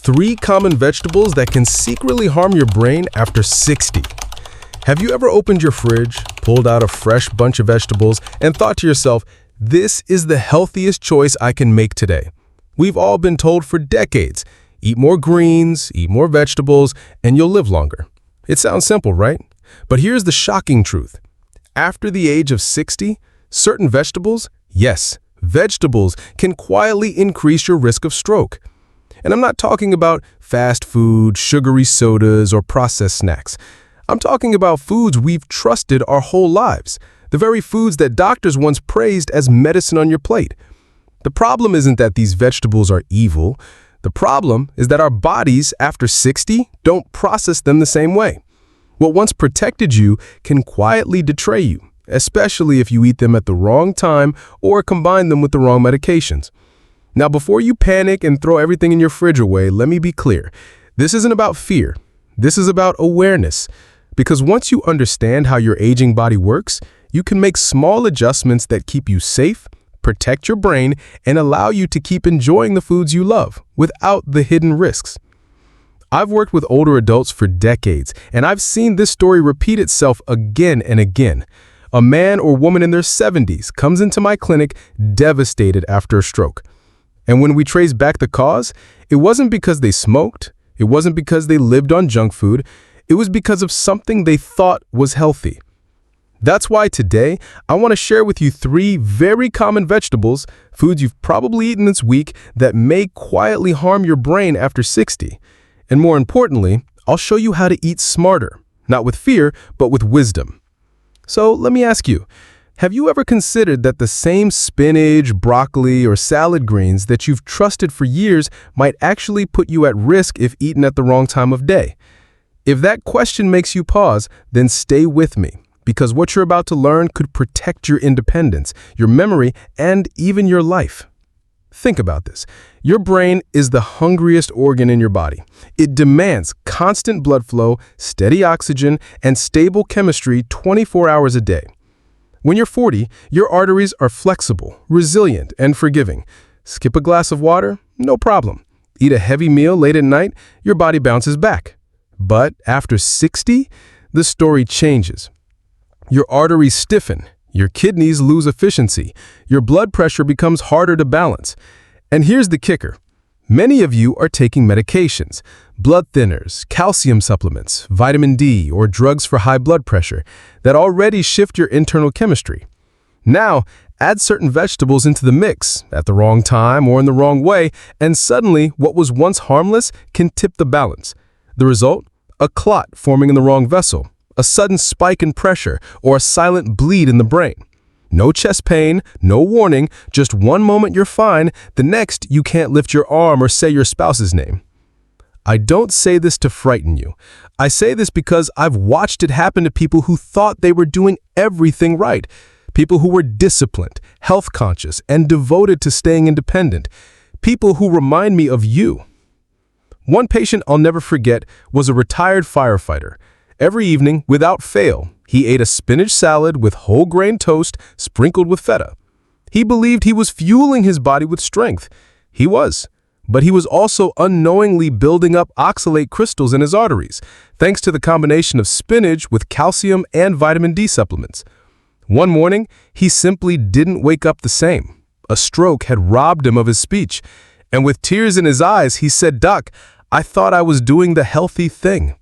3 common vegetables that can secretly harm your brain after 60. Have you ever opened your fridge, pulled out a fresh bunch of vegetables, and thought to yourself, this is the healthiest choice I can make today? We've all been told for decades, eat more greens, eat more vegetables, and you'll live longer. It sounds simple, right? But here's the shocking truth. After the age of 60, certain vegetables, yes, vegetables, can quietly increase your risk of stroke. And I'm not talking about fast food, sugary sodas, or processed snacks. I'm talking about foods we've trusted our whole lives, the very foods that doctors once praised as medicine on your plate. The problem isn't that these vegetables are evil. The problem is that our bodies, after 60, don't process them the same way. What once protected you can quietly betray you, especially if you eat them at the wrong time or combine them with the wrong medications. Now, before you panic and throw everything in your fridge away, let me be clear. This isn't about fear. This is about awareness. Because once you understand how your aging body works, you can make small adjustments that keep you safe, protect your brain, and allow you to keep enjoying the foods you love without the hidden risks. I've worked with older adults for decades, and I've seen this story repeat itself again and again. A man or woman in their 70s comes into my clinic devastated after a stroke. And when we trace back the cause, it wasn't because they smoked, it wasn't because they lived on junk food, it was because of something they thought was healthy. That's why today, I want to share with you 3 very common vegetables, foods you've probably eaten this week, that may quietly harm your brain after 60. And more importantly, I'll show you how to eat smarter, not with fear, but with wisdom. So let me ask you, have you ever considered that the same spinach, broccoli, or salad greens that you've trusted for years might actually put you at risk if eaten at the wrong time of day? If that question makes you pause, then stay with me, because what you're about to learn could protect your independence, your memory, and even your life. Think about this. Your brain is the hungriest organ in your body. It demands constant blood flow, steady oxygen, and stable chemistry 24 hours a day. When you're 40, your arteries are flexible, resilient, and forgiving. Skip a glass of water? No problem. Eat a heavy meal late at night? Your body bounces back. But after 60, the story changes. Your arteries stiffen, your kidneys lose efficiency, your blood pressure becomes harder to balance. And here's the kicker. Many of you are taking medications, blood thinners, calcium supplements, vitamin D, or drugs for high blood pressure that already shift your internal chemistry. Now, add certain vegetables into the mix at the wrong time or in the wrong way, and suddenly what was once harmless can tip the balance. The result? A clot forming in the wrong vessel, a sudden spike in pressure, or a silent bleed in the brain. No chest pain, no warning, just one moment you're fine, the next you can't lift your arm or say your spouse's name. I don't say this to frighten you. I say this because I've watched it happen to people who thought they were doing everything right. People who were disciplined, health conscious, and devoted to staying independent. People who remind me of you. One patient I'll never forget was a retired firefighter. Every evening, without fail, he ate a spinach salad with whole grain toast sprinkled with feta. He believed he was fueling his body with strength. He was. But he was also unknowingly building up oxalate crystals in his arteries, thanks to the combination of spinach with calcium and vitamin D supplements. One morning, he simply didn't wake up the same. A stroke had robbed him of his speech. And with tears in his eyes, he said, "Doc, I thought I was doing the healthy thing."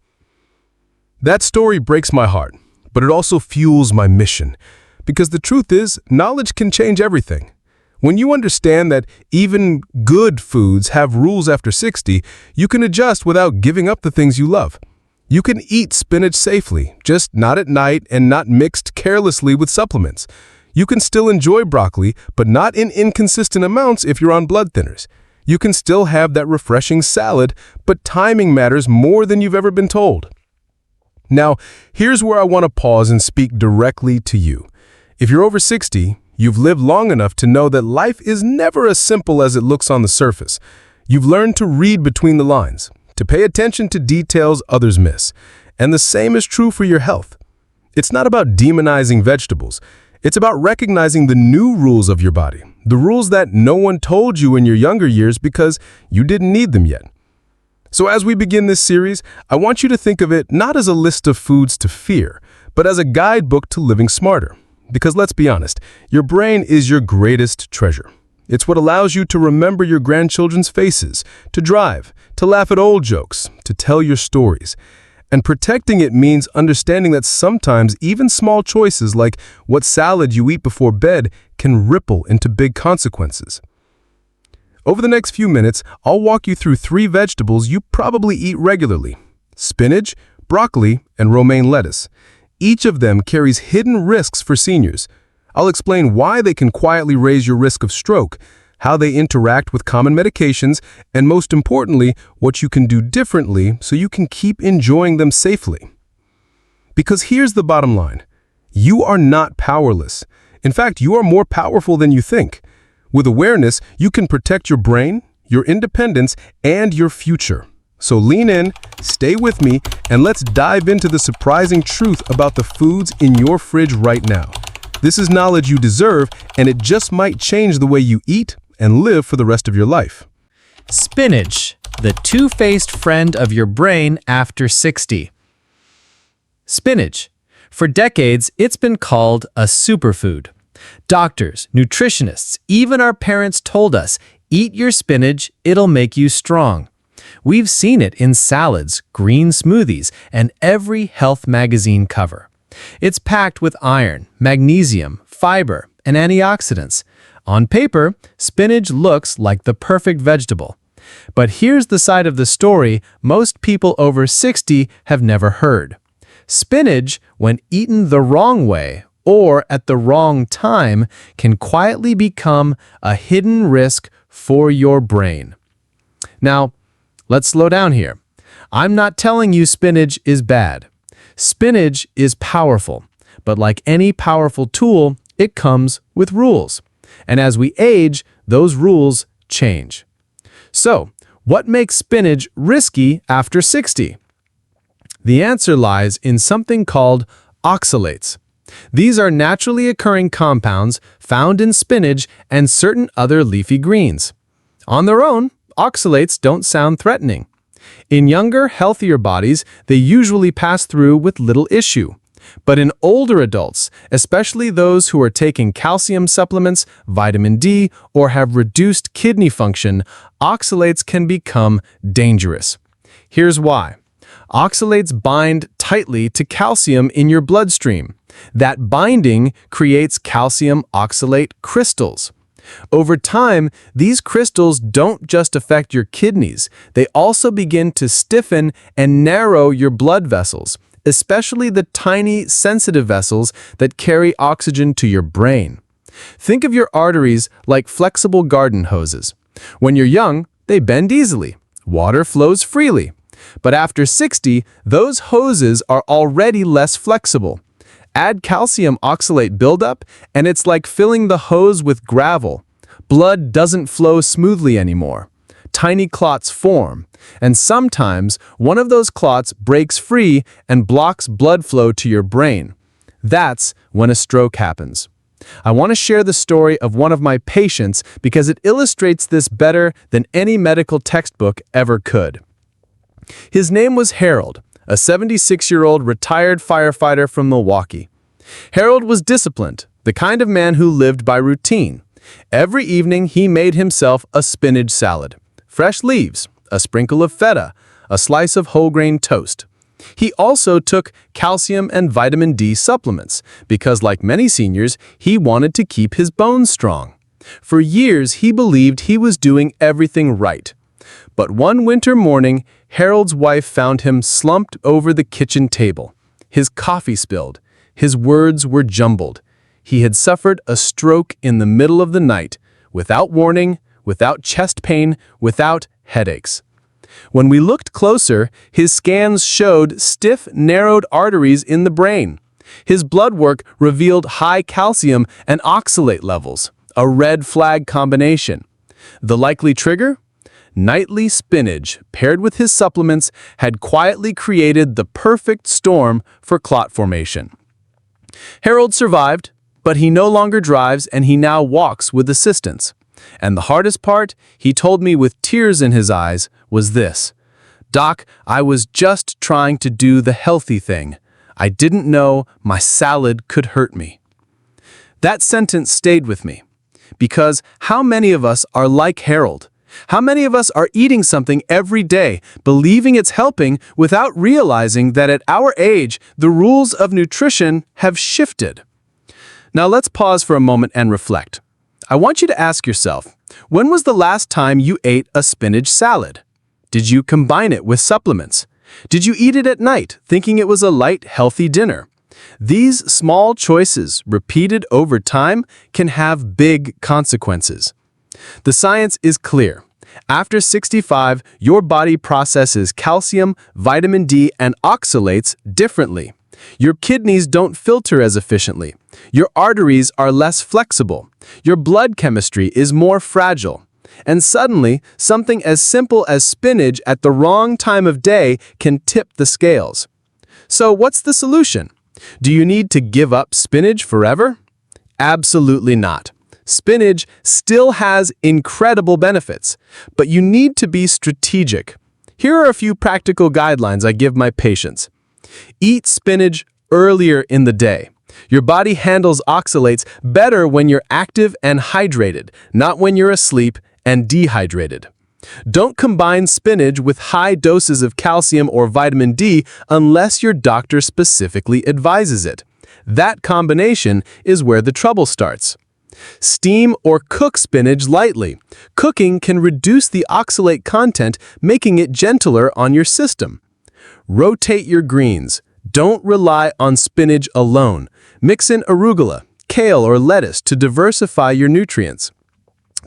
That story breaks my heart, but it also fuels my mission. Because the truth is, knowledge can change everything. When you understand that even good foods have rules after 60, you can adjust without giving up the things you love. You can eat spinach safely, just not at night and not mixed carelessly with supplements. You can still enjoy broccoli, but not in inconsistent amounts if you're on blood thinners. You can still have that refreshing salad, but timing matters more than you've ever been told. Now, here's where I want to pause and speak directly to you. If you're over 60, you've lived long enough to know that life is never as simple as it looks on the surface. You've learned to read between the lines, to pay attention to details others miss. And the same is true for your health. It's not about demonizing vegetables. It's about recognizing the new rules of your body, the rules that no one told you in your younger years because you didn't need them yet. So as we begin this series, I want you to think of it not as a list of foods to fear, but as a guidebook to living smarter. Because let's be honest, your brain is your greatest treasure. It's what allows you to remember your grandchildren's faces, to drive, to laugh at old jokes, to tell your stories. And protecting it means understanding that sometimes even small choices like what salad you eat before bed can ripple into big consequences. Over the next few minutes, I'll walk you through 3 vegetables you probably eat regularly: spinach, broccoli, and romaine lettuce. Each of them carries hidden risks for seniors. I'll explain why they can quietly raise your risk of stroke, how they interact with common medications, and most importantly, what you can do differently so you can keep enjoying them safely. Because here's the bottom line: you are not powerless. In fact, you are more powerful than you think. With awareness, you can protect your brain, your independence, and your future. So lean in, stay with me, and let's dive into the surprising truth about the foods in your fridge right now. This is knowledge you deserve, and it just might change the way you eat and live for the rest of your life. Spinach, the two-faced friend of your brain after 60. Spinach. For decades, it's been called a superfood. Doctors, nutritionists, even our parents told us, eat your spinach, it'll make you strong. We've seen it in salads, green smoothies, and every health magazine cover. It's packed with iron, magnesium, fiber, and antioxidants. On paper, spinach looks like the perfect vegetable. But here's the side of the story most people over 60 have never heard. Spinach, when eaten the wrong way or at the wrong time, can quietly become a hidden risk for your brain. Now, let's slow down here. I'm not telling you spinach is bad. Spinach is powerful, but like any powerful tool, it comes with rules. And as we age, those rules change. So, what makes spinach risky after 60? The answer lies in something called oxalates. These are naturally occurring compounds found in spinach and certain other leafy greens. On their own, oxalates don't sound threatening. In younger, healthier bodies, they usually pass through with little issue. But in older adults, especially those who are taking calcium supplements, vitamin D, or have reduced kidney function, oxalates can become dangerous. Here's why. Oxalates bind tightly to calcium in your bloodstream. That binding creates calcium oxalate crystals. Over time, these crystals don't just affect your kidneys, they also begin to stiffen and narrow your blood vessels, especially the tiny, sensitive vessels that carry oxygen to your brain. Think of your arteries like flexible garden hoses. When you're young, they bend easily. Water flows freely. But after 60, those hoses are already less flexible. Add calcium oxalate buildup, and it's like filling the hose with gravel. Blood doesn't flow smoothly anymore. Tiny clots form, and sometimes one of those clots breaks free and blocks blood flow to your brain. That's when a stroke happens. I want to share the story of one of my patients because it illustrates this better than any medical textbook ever could. His name was Harold, a 76-year-old retired firefighter from Milwaukee. Harold was disciplined, the kind of man who lived by routine. Every evening he made himself a spinach salad, fresh leaves, a sprinkle of feta, a slice of whole grain toast. He also took calcium and vitamin D supplements because, like many seniors, he wanted to keep his bones strong. For years, he believed he was doing everything right. But one winter morning, Harold's wife found him slumped over the kitchen table. His coffee spilled. His words were jumbled. He had suffered a stroke in the middle of the night, without warning, without chest pain, without headaches. When we looked closer, his scans showed stiff, narrowed arteries in the brain. His blood work revealed high calcium and oxalate levels, a red flag combination. The likely trigger? Nightly spinach, paired with his supplements, had quietly created the perfect storm for clot formation. Harold survived, but he no longer drives and he now walks with assistance. And the hardest part, he told me with tears in his eyes, was this: "Doc, I was just trying to do the healthy thing. I didn't know my salad could hurt me." That sentence stayed with me, because how many of us are like Harold? How many of us are eating something every day, believing it's helping without realizing that at our age, the rules of nutrition have shifted? Now let's pause for a moment and reflect. I want you to ask yourself, when was the last time you ate a spinach salad? Did you combine it with supplements? Did you eat it at night, thinking it was a light, healthy dinner? These small choices, repeated over time, can have big consequences. The science is clear. After 65, your body processes calcium, vitamin D, and oxalates differently. Your kidneys don't filter as efficiently. Your arteries are less flexible. Your blood chemistry is more fragile. And suddenly, something as simple as spinach at the wrong time of day can tip the scales. So what's the solution? Do you need to give up spinach forever? Absolutely not. Spinach still has incredible benefits, but you need to be strategic. Here are a few practical guidelines I give my patients. Eat spinach earlier in the day. Your body handles oxalates better when you're active and hydrated, not when you're asleep and dehydrated. Don't combine spinach with high doses of calcium or vitamin D unless your doctor specifically advises it. That combination is where the trouble starts. Steam or cook spinach lightly. Cooking can reduce the oxalate content, making it gentler on your system. Rotate your greens. Don't rely on spinach alone. Mix in arugula, kale, or lettuce to diversify your nutrients.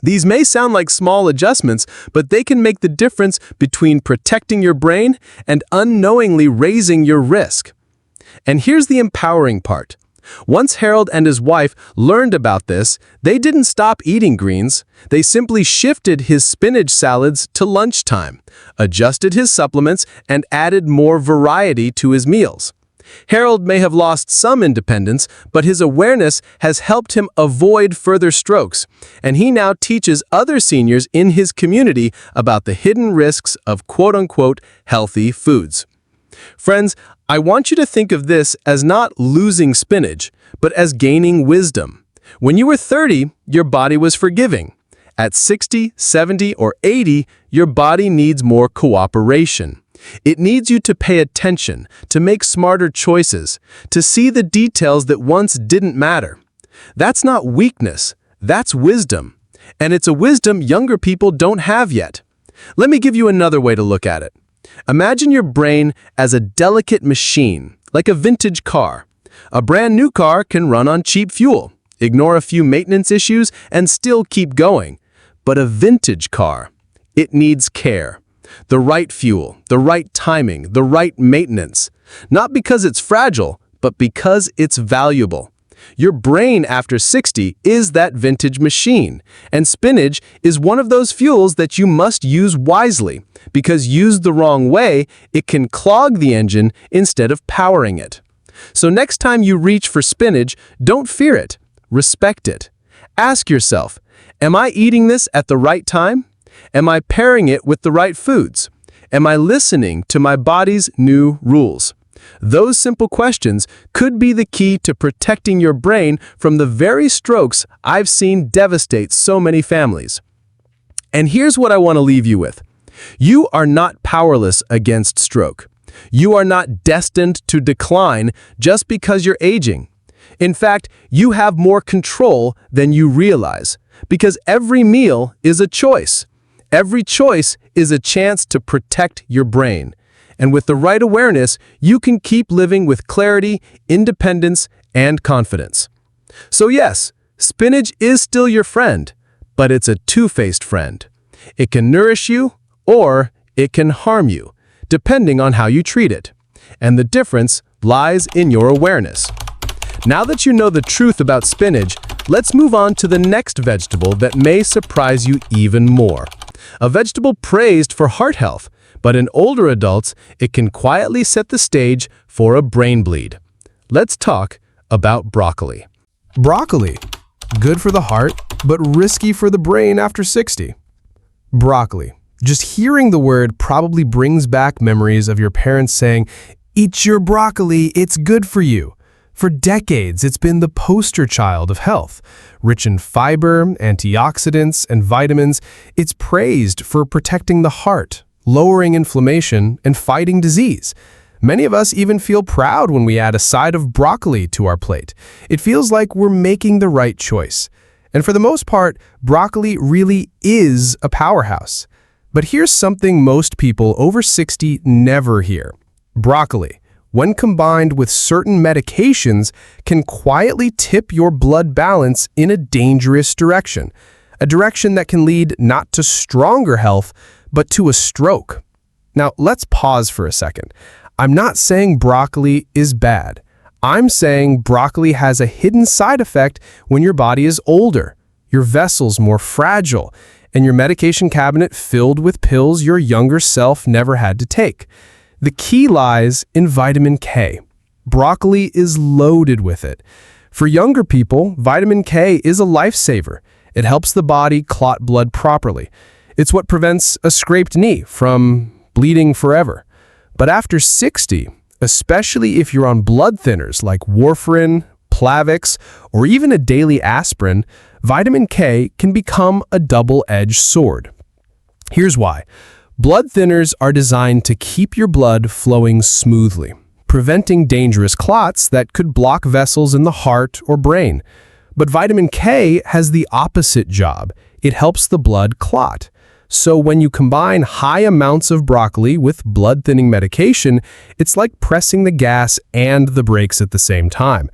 These may sound like small adjustments, but they can make the difference between protecting your brain and unknowingly raising your risk. And here's the empowering part. Once Harold and his wife learned about this, they didn't stop eating greens. They simply shifted his spinach salads to lunchtime, adjusted his supplements, and added more variety to his meals. Harold may have lost some independence, but his awareness has helped him avoid further strokes, and he now teaches other seniors in his community about the hidden risks of quote-unquote healthy foods. Friends, I want you to think of this as not losing spinach, but as gaining wisdom. When you were 30, your body was forgiving. At 60, 70, or 80, your body needs more cooperation. It needs you to pay attention, to make smarter choices, to see the details that once didn't matter. That's not weakness, that's wisdom. And it's a wisdom younger people don't have yet. Let me give you another way to look at it. Imagine your brain as a delicate machine, like a vintage car. A brand new car can run on cheap fuel, ignore a few maintenance issues, and still keep going. But a vintage car, it needs care. The right fuel, the right timing, the right maintenance. Not because it's fragile, but because it's valuable. Your brain after 60 is that vintage machine, and spinach is one of those fuels that you must use wisely, because used the wrong way, it can clog the engine instead of powering it. So next time you reach for spinach, don't fear it, respect it. Ask yourself, am I eating this at the right time? Am I pairing it with the right foods? Am I listening to my body's new rules? Those simple questions could be the key to protecting your brain from the very strokes I've seen devastate so many families. And here's what I want to leave you with. You are not powerless against stroke. You are not destined to decline just because you're aging. In fact, you have more control than you realize, because every meal is a choice. Every choice is a chance to protect your brain. And with the right awareness, you can keep living with clarity, independence, and confidence. So yes, spinach is still your friend, but it's a two-faced friend. It can nourish you, or it can harm you, depending on how you treat it. And the difference lies in your awareness. Now that you know the truth about spinach, let's move on to the next vegetable that may surprise you even more. A vegetable praised for heart health, but in older adults, it can quietly set the stage for a brain bleed. Let's talk about broccoli. Broccoli. Good for the heart, but risky for the brain after 60. Broccoli. Just hearing the word probably brings back memories of your parents saying, "Eat your broccoli, it's good for you." For decades, it's been the poster child of health. Rich in fiber, antioxidants, and vitamins, it's praised for protecting the heart, lowering inflammation, and fighting disease. Many of us even feel proud when we add a side of broccoli to our plate. It feels like we're making the right choice. And for the most part, broccoli really is a powerhouse. But here's something most people over 60 never hear. Broccoli, when combined with certain medications, can quietly tip your blood balance in a dangerous direction. A direction that can lead not to stronger health, but to a stroke. Now, let's pause for a second. I'm not saying broccoli is bad. I'm saying broccoli has a hidden side effect when your body is older, your vessels more fragile, and your medication cabinet filled with pills your younger self never had to take. The key lies in vitamin K. Broccoli is loaded with it. For younger people, vitamin K is a lifesaver. It helps the body clot blood properly. It's what prevents a scraped knee from bleeding forever. But after 60, especially if you're on blood thinners like warfarin, Plavix, or even a daily aspirin, vitamin K can become a double-edged sword. Here's why. Blood thinners are designed to keep your blood flowing smoothly, preventing dangerous clots that could block vessels in the heart or brain. But vitamin K has the opposite job. It helps the blood clot. So when you combine high amounts of broccoli with blood-thinning medication, it's like pressing the gas and the brakes at the same time.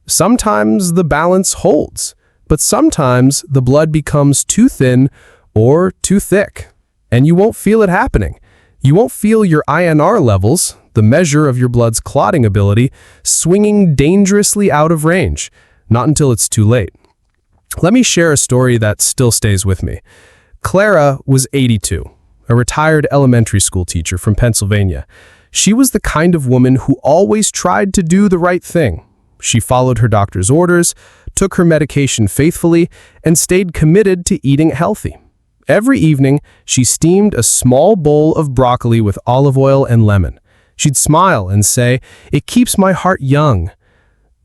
Sometimes the balance holds, but sometimes the blood becomes too thin or too thick, and you won't feel it happening. You won't feel your INR levels, the measure of your blood's clotting ability, swinging dangerously out of range, not until it's too late. Let me share a story that still stays with me. Clara was 82, a retired elementary school teacher from Pennsylvania. She was the kind of woman who always tried to do the right thing. She followed her doctor's orders, took her medication faithfully, and stayed committed to eating healthy. Every evening, she steamed a small bowl of broccoli with olive oil and lemon. She'd smile and say, "It keeps my heart young."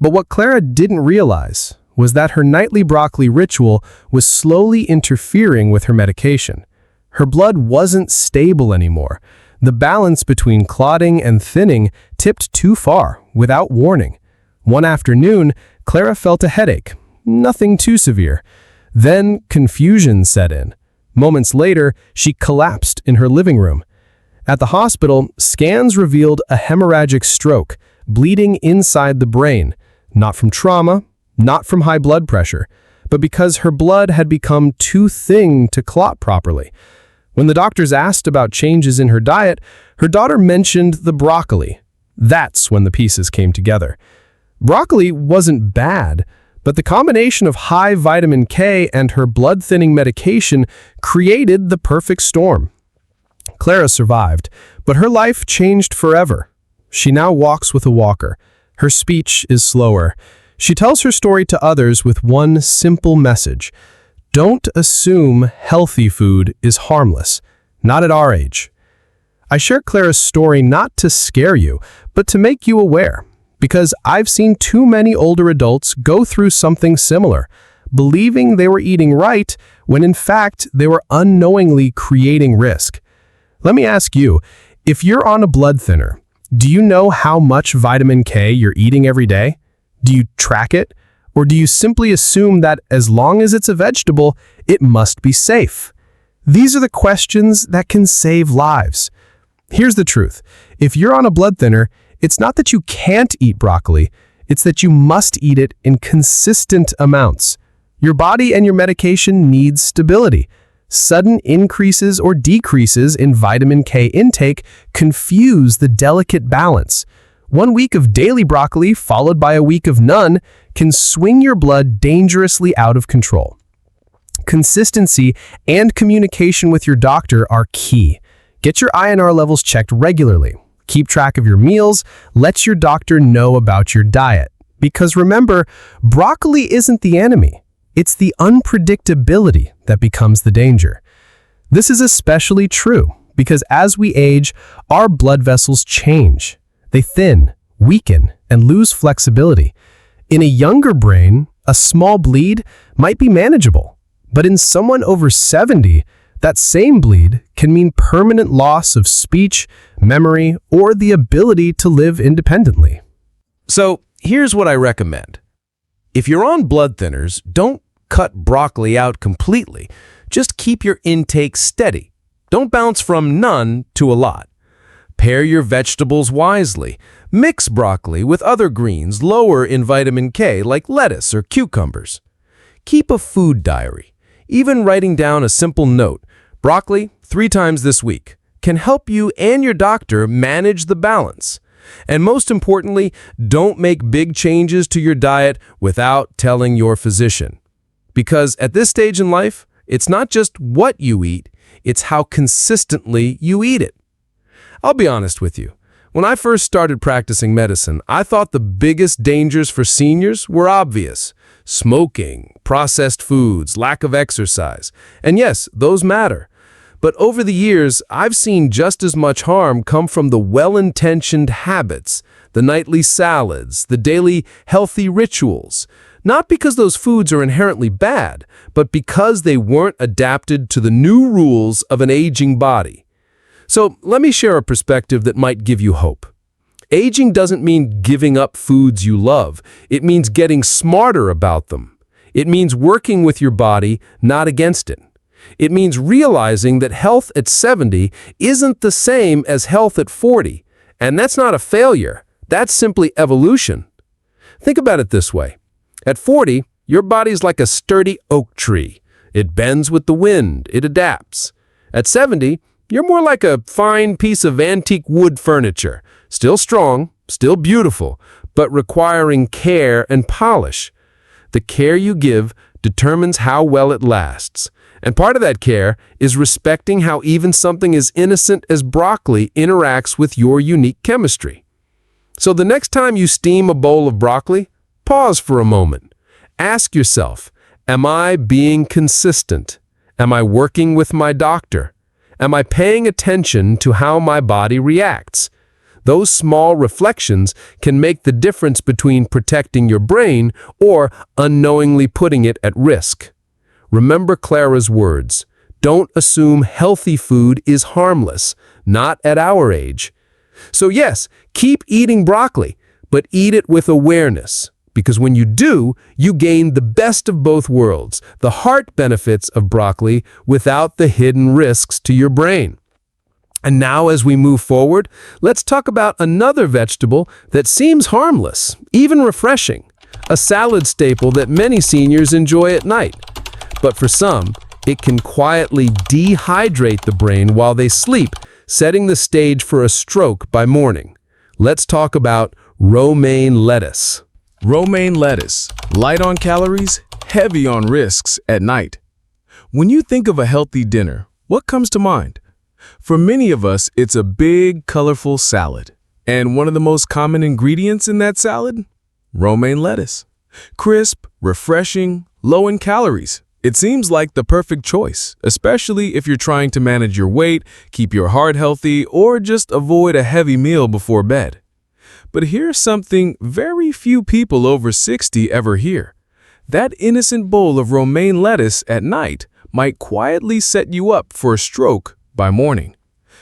But what Clara didn't realize was that her nightly broccoli ritual was slowly interfering with her medication. Her blood wasn't stable anymore. The balance between clotting and thinning tipped too far, without warning. One afternoon, Clara felt a headache, nothing too severe. Then confusion set in. Moments later, she collapsed in her living room. At the hospital, scans revealed a hemorrhagic stroke, bleeding inside the brain, not from trauma, not from high blood pressure, but because her blood had become too thin to clot properly. When the doctors asked about changes in her diet, her daughter mentioned the broccoli. That's when the pieces came together. Broccoli wasn't bad, but the combination of high vitamin K and her blood-thinning medication created the perfect storm. Clara survived, but her life changed forever. She now walks with a walker. Her speech is slower. She tells her story to others with one simple message. Don't assume healthy food is harmless, not at our age. I share Clara's story not to scare you, but to make you aware, because I've seen too many older adults go through something similar, believing they were eating right when in fact they were unknowingly creating risk. Let me ask you, if you're on a blood thinner, do you know how much vitamin K you're eating every day? Do you track it? Or do you simply assume that as long as it's a vegetable, it must be safe? These are the questions that can save lives. Here's the truth. If you're on a blood thinner, it's not that you can't eat broccoli, it's that you must eat it in consistent amounts. Your body and your medication need stability. Sudden increases or decreases in vitamin K intake confuse the delicate balance. 1 week of daily broccoli followed by a week of none can swing your blood dangerously out of control. Consistency and communication with your doctor are key. Get your INR levels checked regularly. Keep track of your meals. Let your doctor know about your diet. Because remember, broccoli isn't the enemy. It's the unpredictability that becomes the danger. This is especially true because as we age, our blood vessels change. They thin, weaken, and lose flexibility. In a younger brain, a small bleed might be manageable, but in someone over 70, that same bleed can mean permanent loss of speech, memory, or the ability to live independently. So here's what I recommend. If you're on blood thinners, don't cut broccoli out completely. Just keep your intake steady. Don't bounce from none to a lot. Pair your vegetables wisely. Mix broccoli with other greens lower in vitamin K like lettuce or cucumbers. Keep a food diary. Even writing down a simple note, broccoli 3 times this week, can help you and your doctor manage the balance. And most importantly, don't make big changes to your diet without telling your physician. Because at this stage in life, it's not just what you eat, it's how consistently you eat it. I'll be honest with you. When I first started practicing medicine, I thought the biggest dangers for seniors were obvious. Smoking, processed foods, lack of exercise. And yes, those matter. But over the years, I've seen just as much harm come from the well-intentioned habits, the nightly salads, the daily healthy rituals. Not because those foods are inherently bad, but because they weren't adapted to the new rules of an aging body. So let me share a perspective that might give you hope. Aging doesn't mean giving up foods you love. It means getting smarter about them. It means working with your body, not against it. It means realizing that health at 70 isn't the same as health at 40. And that's not a failure. That's simply evolution. Think about it this way. At 40, your body's like a sturdy oak tree. It bends with the wind. It adapts. At 70, you're more like a fine piece of antique wood furniture. Still strong, still beautiful, but requiring care and polish. The care you give determines how well it lasts. And part of that care is respecting how even something as innocent as broccoli interacts with your unique chemistry. So the next time you steam a bowl of broccoli, pause for a moment. Ask yourself, am I being consistent? Am I working with my doctor? Am I paying attention to how my body reacts? Those small reflections can make the difference between protecting your brain or unknowingly putting it at risk. Remember Clara's words, don't assume healthy food is harmless, not at our age. So yes, keep eating broccoli, but eat it with awareness. Because when you do, you gain the best of both worlds, the heart benefits of broccoli without the hidden risks to your brain. And now as we move forward, let's talk about another vegetable that seems harmless, even refreshing, a salad staple that many seniors enjoy at night. But for some, it can quietly dehydrate the brain while they sleep, setting the stage for a stroke by morning. Let's talk about romaine lettuce. Romaine lettuce, light on calories, heavy on risks at night. When you think of a healthy dinner, what comes to mind? For many of us, it's a big, colorful salad. And one of the most common ingredients in that salad? Romaine lettuce. Crisp, refreshing, low in calories. It seems like the perfect choice, especially if you're trying to manage your weight, keep your heart healthy, or just avoid a heavy meal before bed. But here's something very few people over 60 ever hear. That innocent bowl of romaine lettuce at night might quietly set you up for a stroke by morning.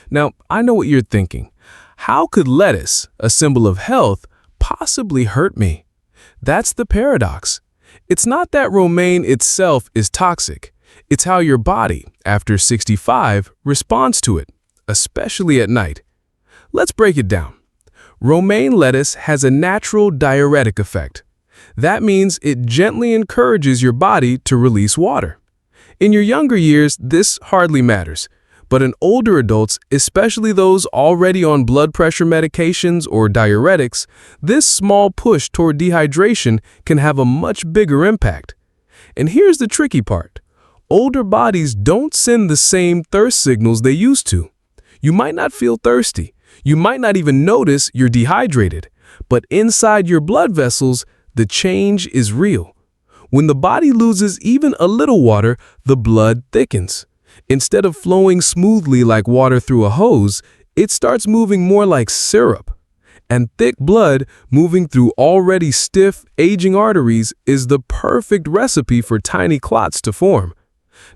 Now, I know what you're thinking. How could lettuce, a symbol of health, possibly hurt me? That's the paradox. It's not that romaine itself is toxic. It's how your body, after 65, responds to it, especially at night. Let's break it down. Romaine lettuce has a natural diuretic effect. That means it gently encourages your body to release water. In your younger years, this hardly matters. But in older adults, especially those already on blood pressure medications or diuretics, this small push toward dehydration can have a much bigger impact. And here's the tricky part. Older bodies don't send the same thirst signals they used to. You might not feel thirsty. You might not even notice you're dehydrated. But inside your blood vessels, the change is real. When the body loses even a little water, the blood thickens. Instead of flowing smoothly like water through a hose, it starts moving more like syrup. And thick blood moving through already stiff, aging arteries is the perfect recipe for tiny clots to form.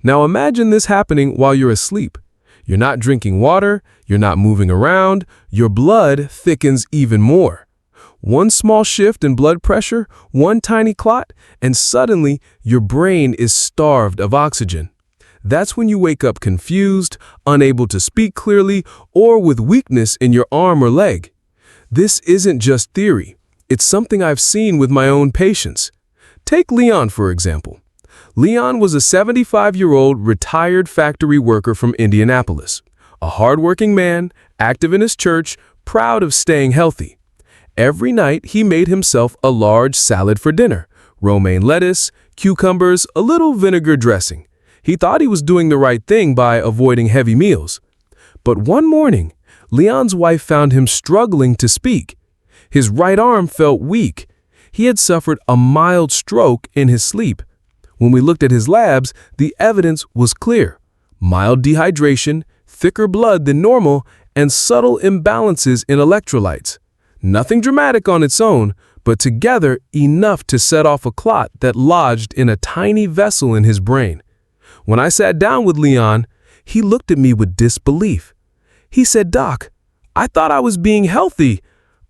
Now imagine this happening while you're asleep. You're not drinking water, you're not moving around, your blood thickens even more. One small shift in blood pressure, one tiny clot, and suddenly your brain is starved of oxygen. That's when you wake up confused, unable to speak clearly, or with weakness in your arm or leg. This isn't just theory. It's something I've seen with my own patients. Take Leon, for example. Leon was a 75-year-old retired factory worker from Indianapolis. A hardworking man, active in his church, proud of staying healthy. Every night, he made himself a large salad for dinner. Romaine lettuce, cucumbers, a little vinegar dressing. He thought he was doing the right thing by avoiding heavy meals. But one morning, Leon's wife found him struggling to speak. His right arm felt weak. He had suffered a mild stroke in his sleep. When we looked at his labs, the evidence was clear. Mild dehydration, thicker blood than normal, and subtle imbalances in electrolytes. Nothing dramatic on its own, but together enough to set off a clot that lodged in a tiny vessel in his brain. When I sat down with Leon, he looked at me with disbelief. He said, "Doc, I thought I was being healthy.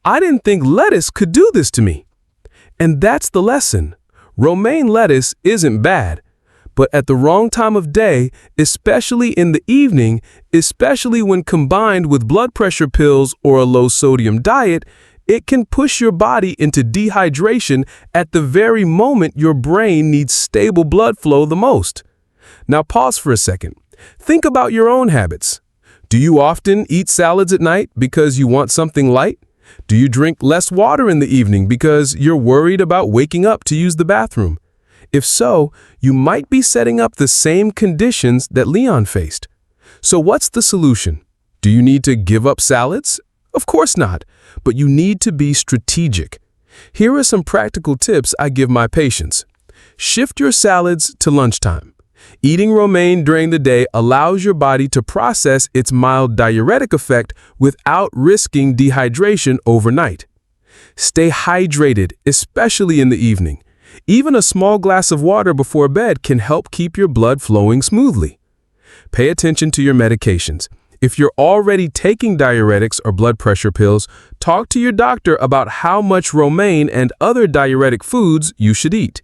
I didn't think lettuce could do this to me." And that's the lesson. Romaine lettuce isn't bad, but at the wrong time of day, especially in the evening, especially when combined with blood pressure pills or a low-sodium diet, it can push your body into dehydration at the very moment your brain needs stable blood flow the most. Now pause for a second. Think about your own habits. Do you often eat salads at night because you want something light? Do you drink less water in the evening because you're worried about waking up to use the bathroom? If so, you might be setting up the same conditions that Leon faced. So what's the solution? Do you need to give up salads? Of course not, but you need to be strategic. Here are some practical tips I give my patients. Shift your salads to lunchtime. Eating romaine during the day allows your body to process its mild diuretic effect without risking dehydration overnight. Stay hydrated, especially in the evening. Even a small glass of water before bed can help keep your blood flowing smoothly. Pay attention to your medications. If you're already taking diuretics or blood pressure pills, talk to your doctor about how much romaine and other diuretic foods you should eat.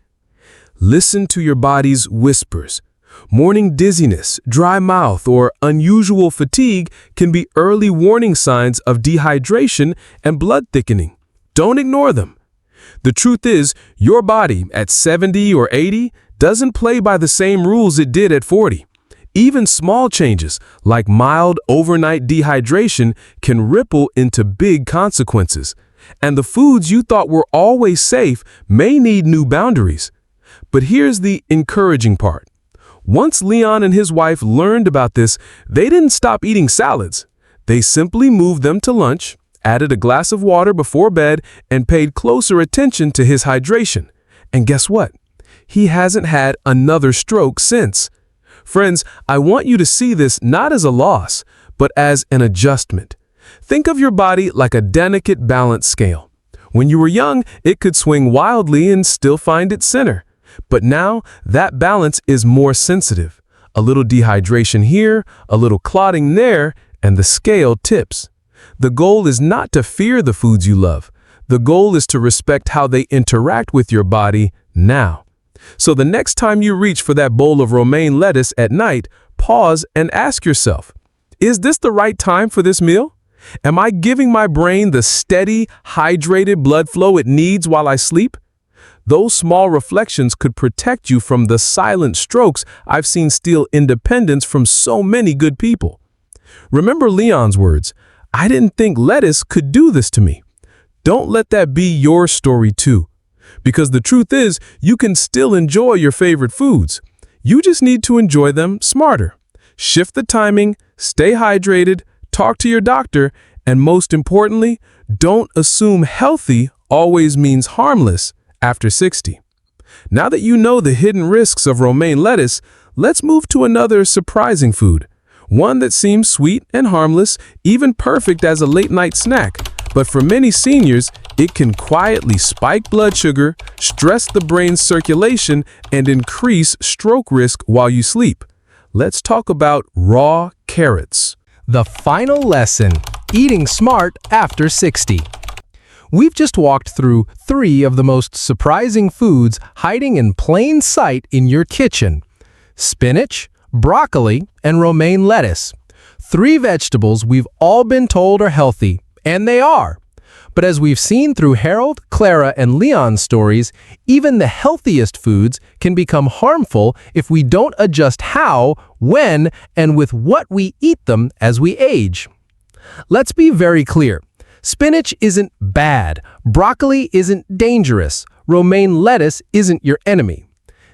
Listen to your body's whispers. Morning dizziness, dry mouth, or unusual fatigue can be early warning signs of dehydration and blood thickening. Don't ignore them. The truth is, your body at 70 or 80 doesn't play by the same rules it did at 40. Even small changes, like mild overnight dehydration, can ripple into big consequences. And the foods you thought were always safe may need new boundaries. But here's the encouraging part. Once Leon and his wife learned about this, they didn't stop eating salads. They simply moved them to lunch, added a glass of water before bed, and paid closer attention to his hydration. And guess what? He hasn't had another stroke since. Friends, I want you to see this not as a loss, but as an adjustment. Think of your body like a delicate balance scale. When you were young, it could swing wildly and still find its center. But now, that balance is more sensitive. A little dehydration here, a little clotting there, and the scale tips. The goal is not to fear the foods you love. The goal is to respect how they interact with your body now. So the next time you reach for that bowl of romaine lettuce at night, pause and ask yourself, is this the right time for this meal? Am I giving my brain the steady, hydrated blood flow it needs while I sleep? Those small reflections could protect you from the silent strokes I've seen steal independence from so many good people. Remember Leon's words, "I didn't think lettuce could do this to me." Don't let that be your story too. Because the truth is, you can still enjoy your favorite foods. You just need to enjoy them smarter. Shift the timing, stay hydrated, talk to your doctor, and most importantly, don't assume healthy always means harmless after 60. Now that you know the hidden risks of romaine lettuce, Let's move to another surprising food. One that seems sweet and harmless, even perfect as a late-night snack. But for many seniors, it can quietly spike blood sugar, stress the brain's circulation, and increase stroke risk while you sleep. Let's talk about raw carrots. The final lesson, eating smart after 60. We've just walked through 3 of the most surprising foods hiding in plain sight in your kitchen. Spinach, broccoli, and romaine lettuce. 3 vegetables we've all been told are healthy, and they are. But as we've seen through Harold, Clara, and Leon's stories, even the healthiest foods can become harmful if we don't adjust how, when, and with what we eat them as we age. Let's be very clear. Spinach isn't bad, broccoli isn't dangerous, romaine lettuce isn't your enemy.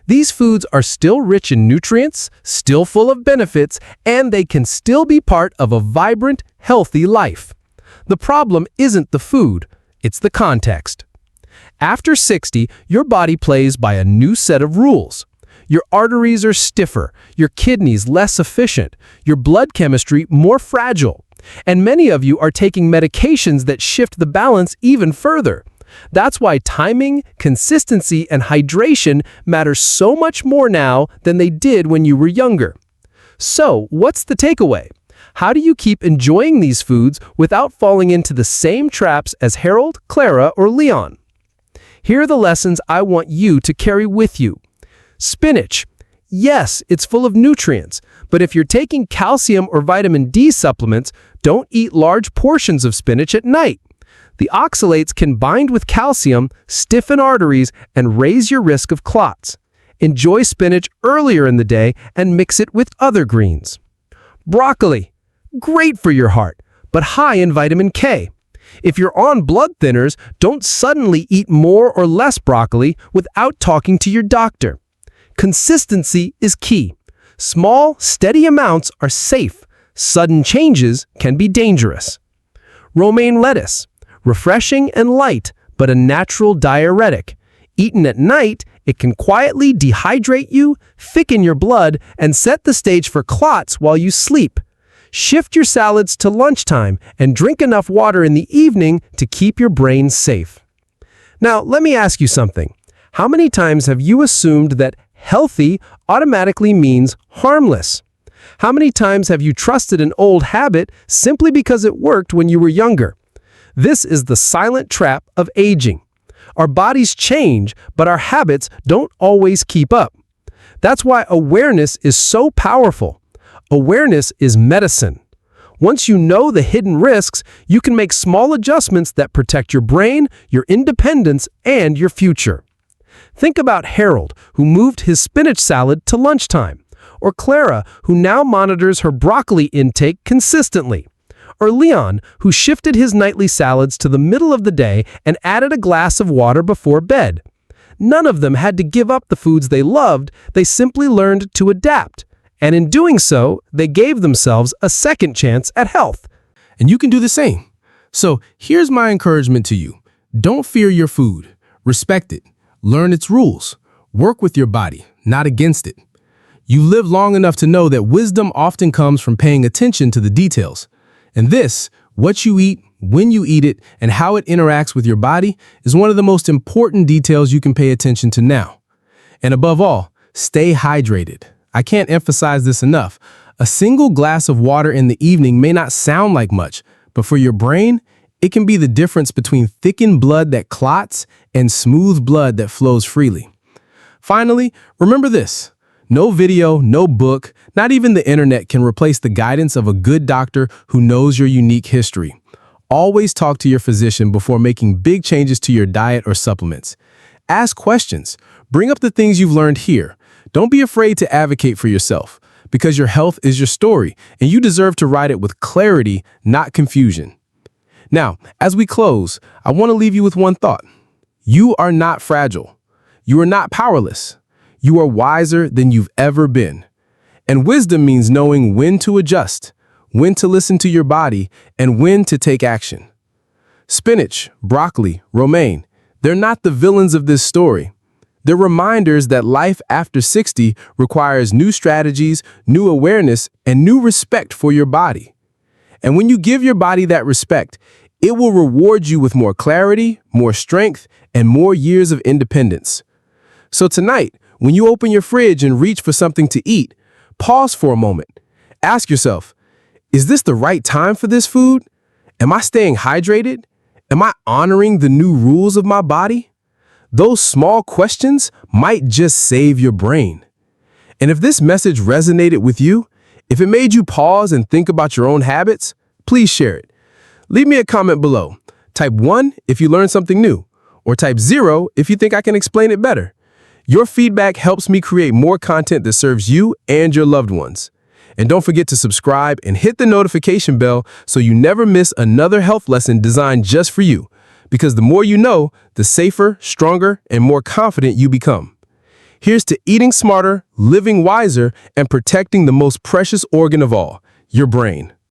These foods are still rich in nutrients, still full of benefits, and they can still be part of a vibrant, healthy life. The problem isn't the food, it's the context. After 60, your body plays by a new set of rules. Your arteries are stiffer, your kidneys less efficient, your blood chemistry more fragile. And many of you are taking medications that shift the balance even further. That's why timing, consistency, and hydration matter so much more now than they did when you were younger. So, what's the takeaway? How do you keep enjoying these foods without falling into the same traps as Harold, Clara, or Leon? Here are the lessons I want you to carry with you. Spinach. Yes, it's full of nutrients, but if you're taking calcium or vitamin D supplements, don't eat large portions of spinach at night. The oxalates can bind with calcium, stiffen arteries, and raise your risk of clots. Enjoy spinach earlier in the day and mix it with other greens. Broccoli. Great for your heart, but high in vitamin K. If you're on blood thinners, don't suddenly eat more or less broccoli without talking to your doctor. Consistency is key. Small, steady amounts are safe. Sudden changes can be dangerous. Romaine lettuce. Refreshing and light, but a natural diuretic. Eaten at night, it can quietly dehydrate you, thicken your blood, and set the stage for clots while you sleep. Shift your salads to lunchtime and drink enough water in the evening to keep your brain safe. Now, let me ask you something. How many times have you assumed that healthy automatically means harmless? How many times have you trusted an old habit simply because it worked when you were younger? This is the silent trap of aging. Our bodies change, but our habits don't always keep up. That's why awareness is so powerful. Awareness is medicine. Once you know the hidden risks, you can make small adjustments that protect your brain, your independence, and your future. Think about Harold, who moved his spinach salad to lunchtime, or Clara, who now monitors her broccoli intake consistently, or Leon, who shifted his nightly salads to the middle of the day and added a glass of water before bed. None of them had to give up the foods they loved, they simply learned to adapt. And in doing so, they gave themselves a second chance at health. And you can do the same. So here's my encouragement to you. Don't fear your food. Respect it. Learn its rules. Work with your body, not against it. You live long enough to know that wisdom often comes from paying attention to the details. And this, what you eat, when you eat it, and how it interacts with your body, is one of the most important details you can pay attention to now. And above all, stay hydrated. I can't emphasize this enough. A single glass of water in the evening may not sound like much, but for your brain, it can be the difference between thickened blood that clots and smooth blood that flows freely. Finally, remember this. No video, no book, not even the internet can replace the guidance of a good doctor who knows your unique history. Always talk to your physician before making big changes to your diet or supplements. Ask questions. Bring up the things you've learned here. Don't be afraid to advocate for yourself, because your health is your story, and you deserve to write it with clarity, not confusion. Now, as we close, I want to leave you with one thought. You are not fragile. You are not powerless. You are wiser than you've ever been. And wisdom means knowing when to adjust, when to listen to your body, and when to take action. Spinach, broccoli, romaine, they're not the villains of this story. They're reminders that life after 60 requires new strategies, new awareness, and new respect for your body. And when you give your body that respect, it will reward you with more clarity, more strength, and more years of independence. So tonight, when you open your fridge and reach for something to eat, pause for a moment. Ask yourself, is this the right time for this food? Am I staying hydrated? Am I honoring the new rules of my body? Those small questions might just save your brain. And if this message resonated with you, if it made you pause and think about your own habits, please share it. Leave me a comment below. Type 1 if you learned something new, or type 0 if you think I can explain it better. Your feedback helps me create more content that serves you and your loved ones. And don't forget to subscribe and hit the notification bell so you never miss another health lesson designed just for you. Because the more you know, the safer, stronger, and more confident you become. Here's to eating smarter, living wiser, and protecting the most precious organ of all, your brain.